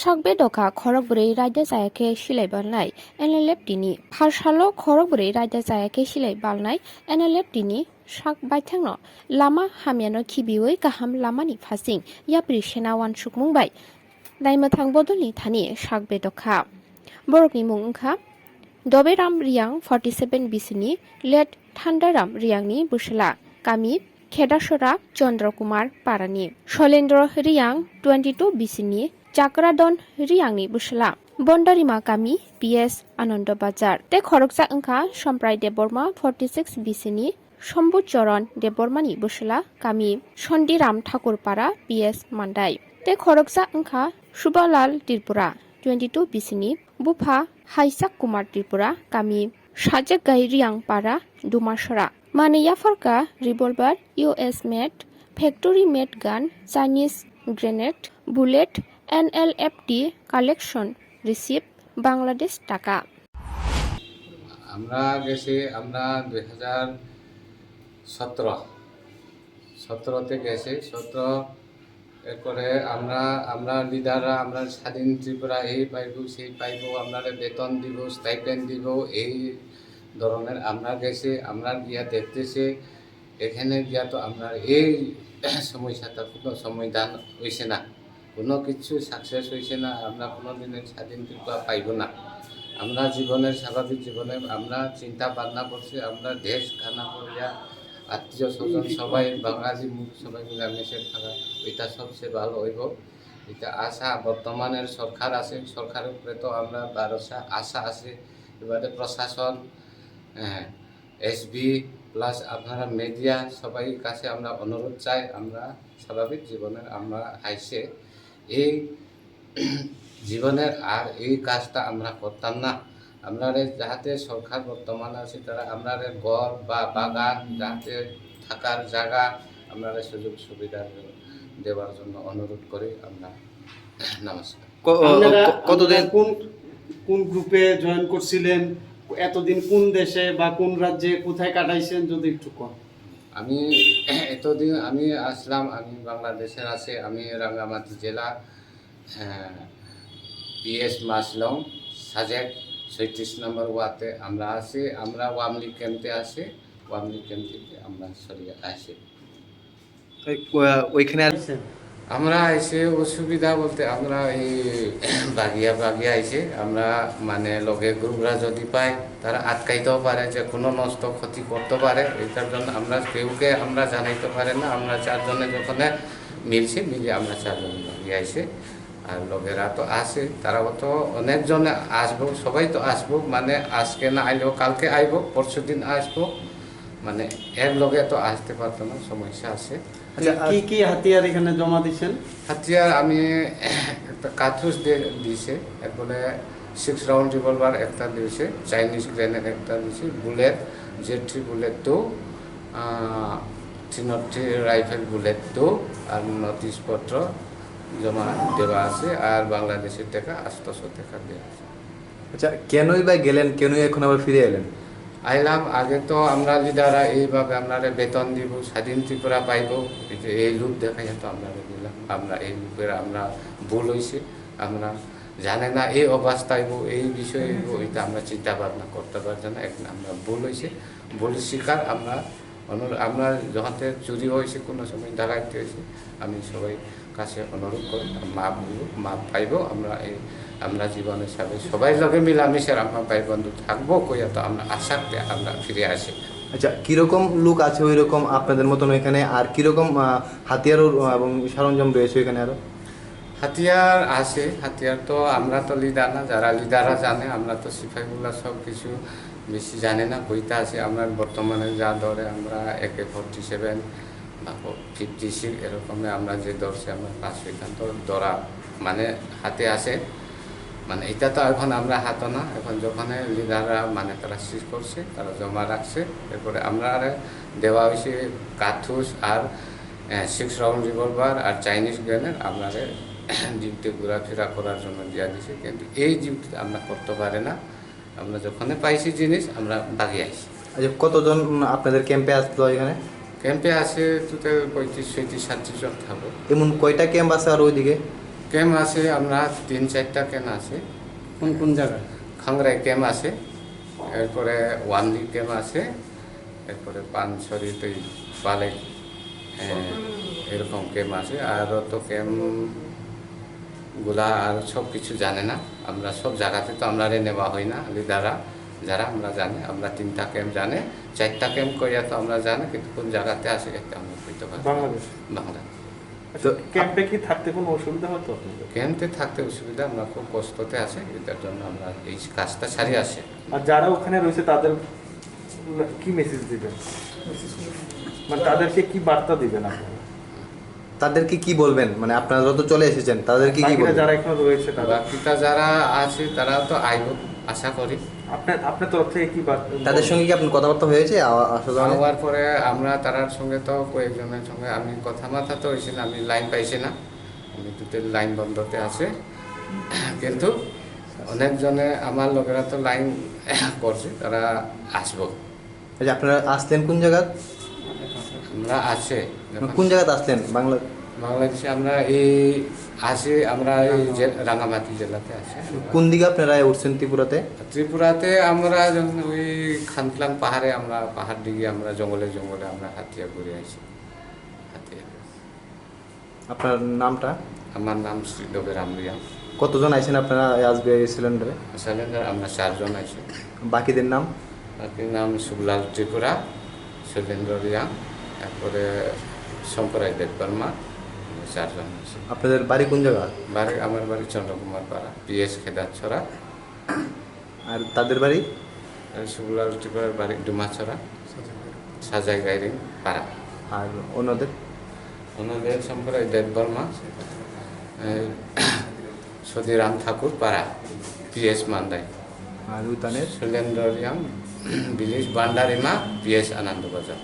sakbe doka khorokburi raida jayake silai balnai NLF tini pharsalo khorokburi raida jayake silai balnai NLF tini sak baithangno lama hamiano khibiwi kaham lamani phasing yapri senawan sukmungbai naimethang bodolni thani sakbe doka borokni mung wngkha doberam riyang 47 bisini let thandaram riyangni busala kami Khedasora Chandrakumar Parani Sholendra Riyang 22 bisini Chakradon Riyangni busala Bondarima Kami PS Ananda Bazar te khoroksa wngkha Somprai Deborma 46 bisini Shombucharan Debormani busala Kami Shondiram Thakurpara PS Mandai te khoroksa wngkha Subalal Tripura 22 bisini Bupa Haisak Kumar Tripura Kami Sajakgai Riyang Para Dumasara Maniya Farka revolver US made factory made gun Chinese grenade bullet NLFT collection received Bangladesh টাকা আমরা গেছি 2017 গেছি 17 এরপরে আমরা লিডাররা আমরা স্বাধীন ত্রিপুরা এই পাইব সেই পাইব আপনারা বেতন দিব স্টাইপেন্ড দিব এই ধরনের আমরা গেছি আমরা গিয়া দেখতেছি এখানে গিয়া তো আমরা এই সমস্যাটা কোনো সমাধান হয়েছে না কোনো কিছু সাকসেস হয়েছে না আমরা কোনো দিনের স্বাধীন ত্রিপুরা পাইব না আমরা জীবনের স্বাভাবিক জীবনে আমরা চিন্তা ভাবনা করছি আমরা দেশ খানা করিয়া আত্মীয় স্বজন সবাই বাঙালি মুখ সবাই মিলামিশে থাকা এটা সবচেয়ে ভালো হইব এটা আশা বর্তমানের সরকার আছে সরকারের উপরে তো আমরা ভরসা আশা আছে এবারে প্রশাসন এসবি প্লাস আপনারা মিডিয়া সবাই কাছে আমরা অনুরোধ চাই আমরা স্বাভাবিক জীবনের আমরা আইসে এই জীবনের আর এই কাজটা আমরা করতাম না আমরা যাহাতে সরকার বর্তমানে আছে তারা আমরা ঘর বা বাগান যাহাতে থাকার জায়গা আমরা সুযোগ সুবিধা দেওয়ার জন্য অনুরোধ করি আমরা নমস্কার কতদিন কোন গ্রুপে জয়েন করছিলেন এতদিন কোন দেশে বা কোন রাজ্যে কোথায় কাটাইছেন যদি একটু কম আমি এতদিন আমি আসলাম আমি বাংলাদেশের আছে আমি রাঙ্গামাটি জেলা PS মাসলং সাজেক 36 নম্বর ওয়াতে আমরা আছি আমরা ওয়ামলি ক্যাম্পে আছি ওয়ামলি ক্যাম্প থেকে আমরা সরিয়ে আসি ওইখানে আসছেন আমরা এসে অসুবিধা বলতে আমরা এই বাগিয়া আইছে আমরা মানে লগে গ্রুপরা যদি পাই তারা আটকাইতেও পারে যে কোনো নষ্ট ক্ষতি করতে পারে এটার জন্য আমরা কেউকে আমরা জানাইতে পারে না আমরা চারজনে যখন মিলছি মিলে আমরা চারজন বাগিয়ে আইছে আর লোকেরা তো আসে তারাও তো অনেকজনে আসবো সবাই তো আসবো মানে আজকে না আইলেও কালকে আইব পরশু দিন আসবো মানে এর লগে তো আসতে পারতো না সমস্যা আছে কি কি হাতিয়ার এখানে জমা দিচ্ছেন হাতিয়ার আমি একটা কার্তুজ দিয়েছে এরপরে 6 রাউন্ড রিভলভার একটা দিয়েছে চাইনিজ গ্রেনেড একটা দিয়েছে bullet Z3 bullet 2 303 rifle bullet 2 আর নোটিশপত্র জমা দেওয়া আছে আর বাংলাদেশের টাকা 800 টাকা দেওয়া আছে আচ্ছা কেনই বা গেলেন কেনই এখন আবার ফিরে এলেন আইলাম আগে তো আমরা লিডাররা এইভাবে আপনারা বেতন দিব স্বাধীন ত্রিপুরা পাইব এই লুক দেখাই তো আমরা দিলাম আমরা এই লুকের আমরা ভুল হয়েছে আমরা জানে না এই অবস্থায় এই বিষয়ে ওইটা আমরা চিন্তা ভাবনা করতে পারছি না এখন আমরা ভুল হয়েছে ভুল শিকার আমরা যখন চুরি হয়েছে কোনো সময় ডাকাইতে হয়েছে আমি সবাই কাছে অনুরোধ করি মাপ পাইব আমরা জীবনের সাথে সবাই লগে মিলামিশের আমরা ভাই বন্ধু থাকবো কইয়া তো আমরা আশাতে আমরা ফিরে আসি আচ্ছা কিরকম লোক আছে ওই রকম আপনাদের মতন এখানে আর কিরকম হাতিয়ার এবং সরঞ্জাম রয়েছে এখানে আরো হাতিয়ার আছে হাতিয়ার তো আমরা তো লিডার না যারা লিডাররা জানে আমরা তো সিপাহীগুলা সব কিছু বেশি জানে না বইটা আছে আমরা বর্তমানে যা ধরে আমরা AK-47 বা 56 এরকমে আমরা যে ধরছি আমরা 500 এখান তো ধরা মানে হাতে আসে মানে এটা তো এখন আমরা হাতও না এখন যখন লিডাররা মানে তারা সিজ করছে তারা জমা রাখছে এরপরে আমরা দেওয়া হয়েছে কার্তুজ আর 6 রাউন্ড রিভলভার আর চাইনিজ গ্রেনেড আমরা ডিউটি ঘোরাফেরা করার জন্য দেওয়া দিয়েছে কিন্তু এই ডিউটি আমরা করতে পারি না আমরা যখন পাইছি জিনিস আমরা বাগিয়ে আসি আচ্ছা কতজন আপনাদের ক্যাম্পে আসলো এখানে ক্যাম্পে আছে টোটাল 35-37 জন থাকবো এমন কয়টা ক্যাম্প আছে আর ওইদিকে ক্যাম্প আছে আমরা 3-4টা ক্যাম্প আছে। কোন কোন জায়গায়? খাংরাই ক্যাম্প আছে, এরপরে ওয়ানলি ক্যাম্প আছে, এরপরে পানছড়িতে পালে এরকম ক্যাম্প আছে। আর তো ক্যাম্পগুলা আর সব কিছু জানে না, আমরা সব জায়গাতে তো আমরা নেওয়া হয় না। লিডাররা যারা আমরা জানি, আমরা 3টা ক্যাম্প জানে, 4টা ক্যাম্প করিয়া তো আমরা জানি, কিন্তু কোন জায়গাতে আছে এটা আমরা বুঝতে পারি না। বাংলাদেশ। বাংলা আচ্ছা, ক্যাম্পে কি থাকতে কোনো অসুবিধা হতো আপনাদের? ক্যাম্পে থাকতে অসুবিধা, আমরা খুব কষ্টতে আছে, এটার জন্য আমরা এই কাজটা ছাড়িয়ে আসি। আর যারা ওখানে রয়েছে তাদের কি মেসেজ দিবেন, মানে তাদেরকে কি বার্তা দিবেন আপনারা? তাদেরকে কি বলবেন, মানে আপনারা তো চলে এসেছেন, তাদেরকে কি বাকিরা বলবেন? যারা এখনো রয়েছে তারা, বাকিটা যারা আছে তারা তো আইব আশা করি। আপনার তরফ থেকে কি বার্তা? তাদের সঙ্গে কি আপনার কথাবার্তা হয়েছে আসা যাওয়া নিয়ে? হওয়ার পরে আমরা তারার সঙ্গে তো কয়েকজনের সঙ্গে আমি কথা তো হয়েছি না, আমি লাইন পাইছি না, আমি দুটো লাইন বন্ধতে আছে। কিন্তু অনেকজনে আমার লোকেরা তো লাইন করছে, তারা আসবো। আচ্ছা, আপনারা আসলেন কোন জায়গা? আমরা আছে কোন জায়গাতে আসলেন বাংলাদেশে, আমরা এই আসি, আমরা এই রাঙামাটি জেলাতে আছি। কোন দিকে আপনারা উঠছেন ত্রিপুরাতে? ত্রিপুরাতে আমরা যখন ওই খানতলাং পাহাড়ে, আমরা পাহাড় দিকে আমরা জঙ্গলে আমরা হাতিয়া ঘুরে আসি। হাতিয়া, আপনার নামটা? আমার নাম শ্রীদেব রামরিয়া। কতজন আইছেন আপনারা আসবে এই সিলিন্ডারে? সিলিন্ডার আমরা 4 জন আছি। বাকিদের নাম? বাকির নাম শুভলাল ত্রিপুরা, শৈলেন্দ্র রিয়া, তারপরে শঙ্করাই দেববর্মা, 4 জন আছি। আপনাদের বাড়ি কোন জায়গা? আমার বাড়ি চন্দ্রকুমার পাড়া, PS খেদারছড়া। আর তাদের বাড়ি? শুভলাল ত্রিপুরার বাড়ি ডুমাছড়া, সাজাই গাইরিং পাড়া। আর অন্যদের? ওনাদের শঙ্করাই দেববর্মা, সদিরাম ঠাকুর পাড়া, PS মান্দাই। আর উইতানের? Sailendra Reang, village Bandarima, PS Anandabazar.